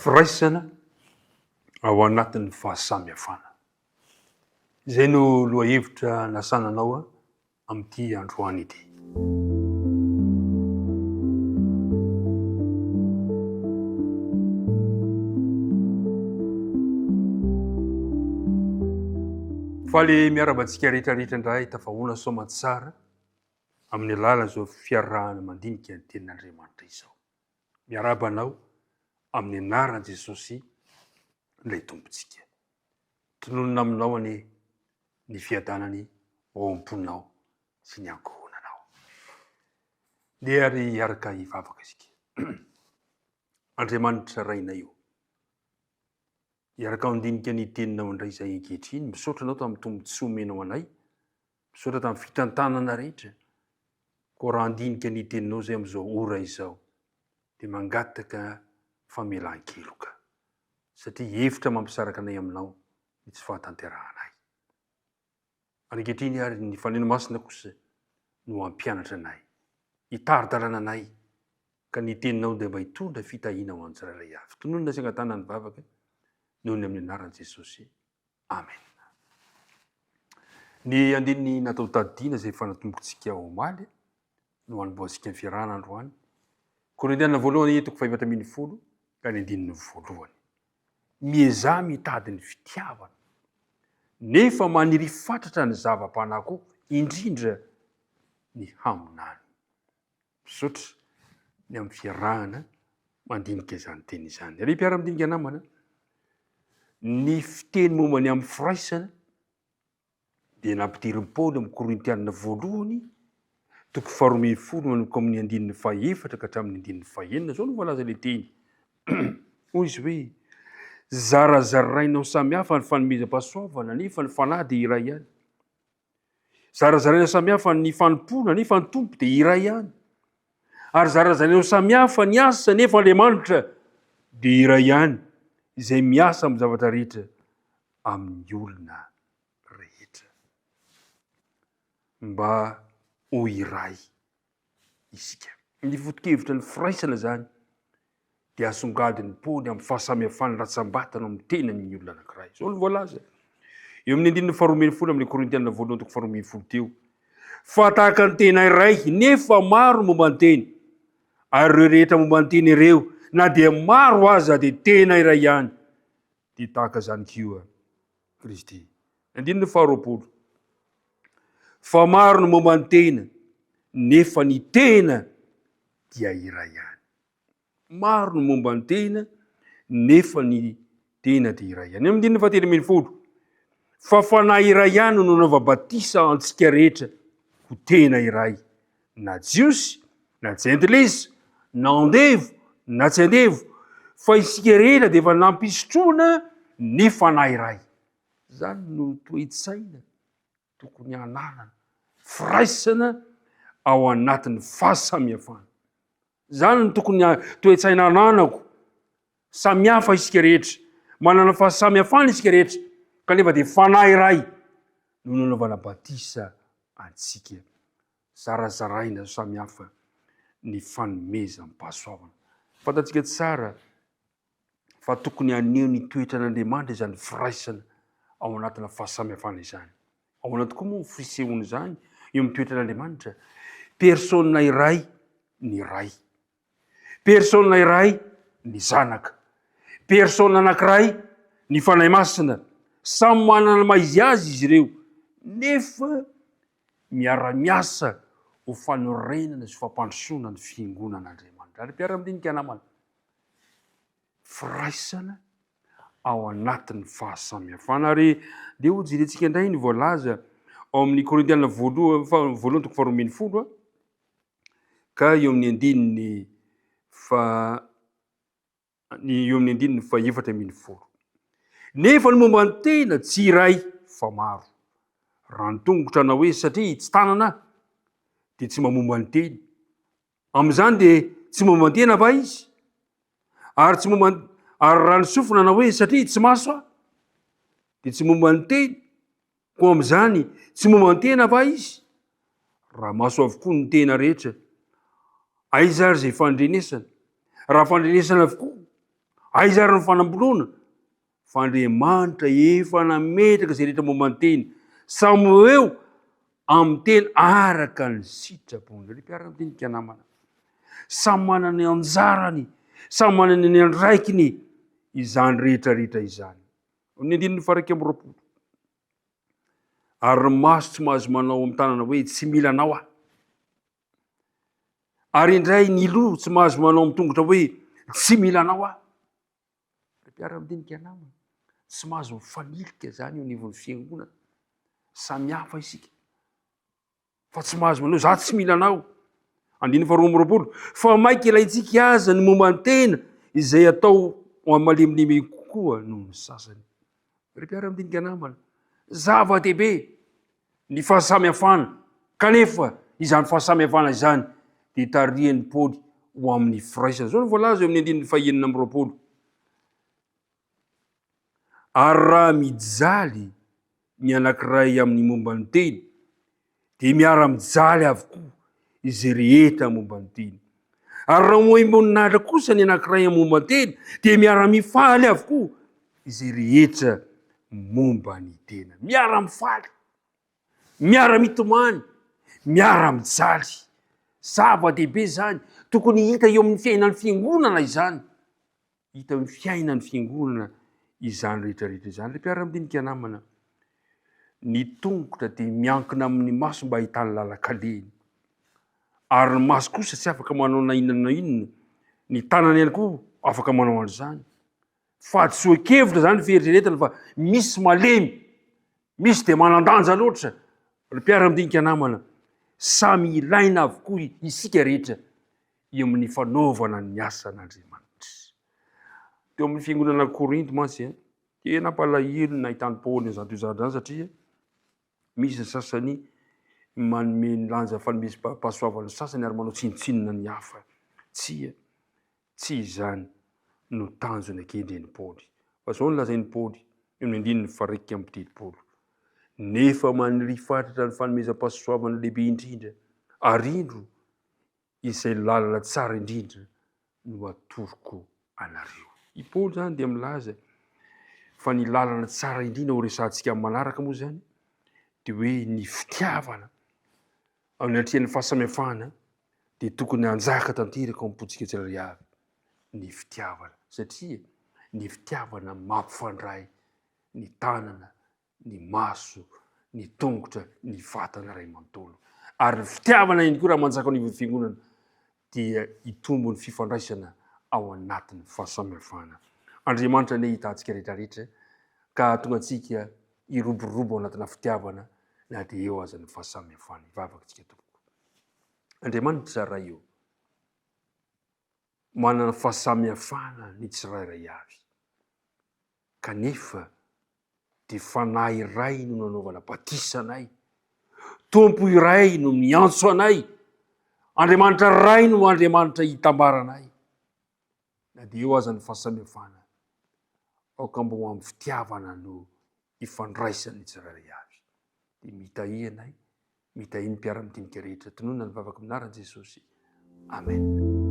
Firaisana ao anatin'ny fahasamihafana. Izay no lohahevitra nasananao amin'ity androany ity. Faly miarabantsika rehetrarehetra indray tafahoana soamantsara amin'ny alalan'ny zao fiarahana mandinika ny tenin'Andriamanitra izao. Miarabanao amin'ny anaran'i Jesosy ilay tompontsika. Tononona aminao ny fiadanany ao am-ponao sy ny ankohonanao. Dia ary hiaraka hivavaka isika. Andriamanitra rainay io. Hiaraka mandinika ny teninao indray izay ankehitriny, misaotra anao tamin'ny tombotsoa omenao anay, misaotra tamin'ny fitantanana rehetra. Ko raha andinika ny teninao izay amin'izao ora izao, dia mangataka famelan-keloka. Satria hevitra mampisaraka anay aminao ny tsy fahatanterahanay. Ankehitriny ary ny faneno masina kosa no hampianatra anay, hitari-dalana anay, ka ny teninao dia mba hitondra fitahiana ho an'ny tsirairay avy. Tononona sy angatana ny vavaka noho ny amin'ny anaran'i Jesosy. Amen. Ny andininy natao tadidiana izay fanatombontsika ao omaly no hanombohantsika ny fiarahana androany. Korintiana voalohany toko 11 ka ny andininy voalohany. Miezà mitady ny fitiavana, nefa maniry fatratra ny zava-panako, indrindra ny hamonany. Misaotra ny amin'ny fiarahana mandinika izany teny izany. Ary mpiara-mandinika namana, ny fiteny momba ny amin'ny firaisana dia nampitirin'i Paoly amin'ny Korintiana voalohany toko 12 manomboka amin'ny andininy 4 ka hatramin'ny andininy 9. Zao no voalaza ilay teny. Hoy izy hoe, zarazarainao samihafa ny fanomezam-pahasoavana nefa ny fanahy dia iray ihany. Zarazarainao samihafa ny fanompona nefa ny tompo dia iray ihany. Ary zarazarainao samihafa ny asa nefa Andriamanitra dia iray ihany, izay miasa amin'ny zavatra rehetra amin'ny olona rehetra. Mba ho iray isika. Ny foto-kevitra ny firaisana zany dia asongadin'ny Paoly amin'ny fahasamihafana ratsambatana amin'ny tenan'ny olona anankiray. Zao no voalaza. Eo amin'ny andininy 12 amin'ny Korintiana voalohany toko 12 teo. Fa tahaka ny tena iray, nefa maro momba ny teny. Ary ireo rehetra momba ny teny ireo, na dia maro aza dia tena iray ihany. Dia tahaka zany koa Kristy. Andininy 12. Fa maro no momba ny tena, nefa ny tena dia iray ihany. Maro no momba ny tena, nefa ny tena dia iray ihany. Amin'ny andininy 17. Fa fanahy iray ihany no nanaova-batisa antsika rehetra ho tena iray, na jiosy, na jentilesy, na andevo, na tsy andevo, fa isika rehetra dia efa nampisotroana ny fanahy iray. Zany no toe-tsaina tokony hananana firaisana ao anatin'ny fahasamihafana. Zany no tokony toe-tsaina hananako. Samihafa isika rehetra, manana fahasamihafana isika rehetra, kanefa dia fanahy iray no nanaovana batisa antsika. Zarazaraina samihafa ny fanomezam-pahasoavana. Fantatsika tsara fa tokony haneho ny toetra an'Andriamanitra izany firaisana ao anatina fahasamihafana izany. Ao anaty koa moa ny fisehoana izany eo amin'ny toetra an'Andriamanitra. Persona iray ny ray. Persona iray ny zanaka. Persona anankiray ny fanahy masina. Samy manana maizy azy izy ireo, nefa miara-miasa ho fanorenana sy fampandrosoana ny fiangonan'Andriamanitra. Ary mpiara-mandinika namana, firaisana ao anatin'ny fahasamihafana. Ary dia ho jerentsika indray ny voalaza ao amin'ny Korintiana voalohany toko 12 ka eo amin'ny andininy eo amin'ny andininy 4. Nefa ny momba ny tena tsy iray fa maro. Raha ny tongotra na hoe satria tsy tanana dia tsy mamomba ny teny. Amin'izany dia tsy momba ny tena va izy? Ary raha ny sofina na hoe satria tsy maso dia tsy momba ny teny. Ko amin'izany tsy momba ny tena va izy? Raha maso avokoa ny tena rehetra, aiza ary izay fandrenesana? Raha fandrenesana avokoa, aizarany fanamboloana fa Andriamanitra efa nametraka zay rehetra momba ny teny samy eo amin'ny teny araka ny sitrapony. Ry mpiaraka madinika namana, samy manana ny anjarany, samy manana ny andraikiny izany rehetrarehetra izany. Ny andininy faraika amby roapolo. Ary ny maso tsy mahazo manao amin'ny tanana hoe tsy mila anao aho. Ary indray ny loha tsy mahazo manao amin'ny tongotra hoe tsy mila anao aho. Ry mpiaraka madinika namana, tsy mahazo mifanilika zany eo anivon'ny fiangonana. Samy hafa isika. Fa tsy mahazo manao za tsy mila anao. Andininy faharoa amby roapolo. Fa maika ilaintsika aza ny momba ny tena izay atao malemilemy kokoa noho ny sasany. Ry mpiaraka madinika namana, zava-dehibe ny fahasamihafana, kanefa izany fahasamihafana izany dia tarihan'ny Paoly ho amin'ny firaisana. Zao no voalaza eo amin'ny andininy fahaenina amby roapolo. Ary raha mijaly ny anankiray amin'ny momba ny teny dia miara-mijaly avokoa izay rehetra momba ny teny. Ary raha moimboninahitra kosa ny anankiray amin'ny momba ny teny dia miara-mifaly avokoa izay rehetra momba ny tena. Miara-mifaly, miara-mitomany, miara-mijaly. Zava-dehibe zany, tokony hita eo amin'ny fiainan'ny fiangonana izany. Hita amin'ny fiainan'ny fiangonana izany rehetrarehetra izany. Ry mpiaraka madinika namana, ny tongotra dia miankina amin'ny maso mba ahitany lalan-kaleny. Ary ny maso kosa tsy afaka manao na inona na inona. Ny tanana ihany koa afaka manao an'izany. Fa tsy hoe-kevitra zany fieritreretana fa misy malemy, misy dia manan-danja loatra. Ry mpiaraka madinika namana, samy ilaina avokoa isika rehetra eo amin'ny fanaovana ny asan'Andriamanitra. Teo amin'ny fiangonana Korinto mantsy tena palahelo nahitany Paoly izany toy izany satria misy ny sasany manome ny lanja fanomezam-pahasoavana ny sasany ary manao tsinotsinona ny hafa. Tsy izany no tanjony ankendren'ny Paoly. Fa zao no lazain'ny Paoly eo amin'ny andininy fahairaika amby telopolo. Nefa manirifatratra ny fanomezam-pahasoavana lehibe indrindra arindro izay lalana tsara indrindra no atoroko anareo. I Paoly zany dia milaza fa ny lalana tsara indrindra ho resantsika amin'ny manaraka moa zany dia hoe ny fitiavana amin'ny atrehan'ny fahasamihafana dia tokony hanjaka tanteraka ao am-potsika tsirairay avy. Ny fitiavana satria ny fitiavana mampifandray ny tanana, ny maso, ny tongotra, ny vatana ray manontolo. Ary ny fitiavana ihany koa raha manjaka ao anivon'ny fiangonana dia hitombo ny fifandraisana ao anatin'ny fahasamihafana. Andriamanitra anie hitantsika rehetrarehetra ka tonga antsika hiroborobo ao anatina fitiavana na dia eo aza ny fahasamihafana. Ivavaka antsika tompoko. Andriamanitra ray eo manana fahasamihafana ny tsirairay avy. Kanefa dia fanahy iray no nanaovana batisa anay. Tompo iray no miantso anay. Andriamanitra ray no Andriamanitra hitambaranay. Na dia eo aza ny fahasamihafana, aoka mba ho amin'ny fitiavana no hifandraisany tsirairay avy. Dia mitahy anay, mitahy ny mpiara-mitinika rehetra. Tonoina ny vavaka aminaran'i Jesosy. Amen.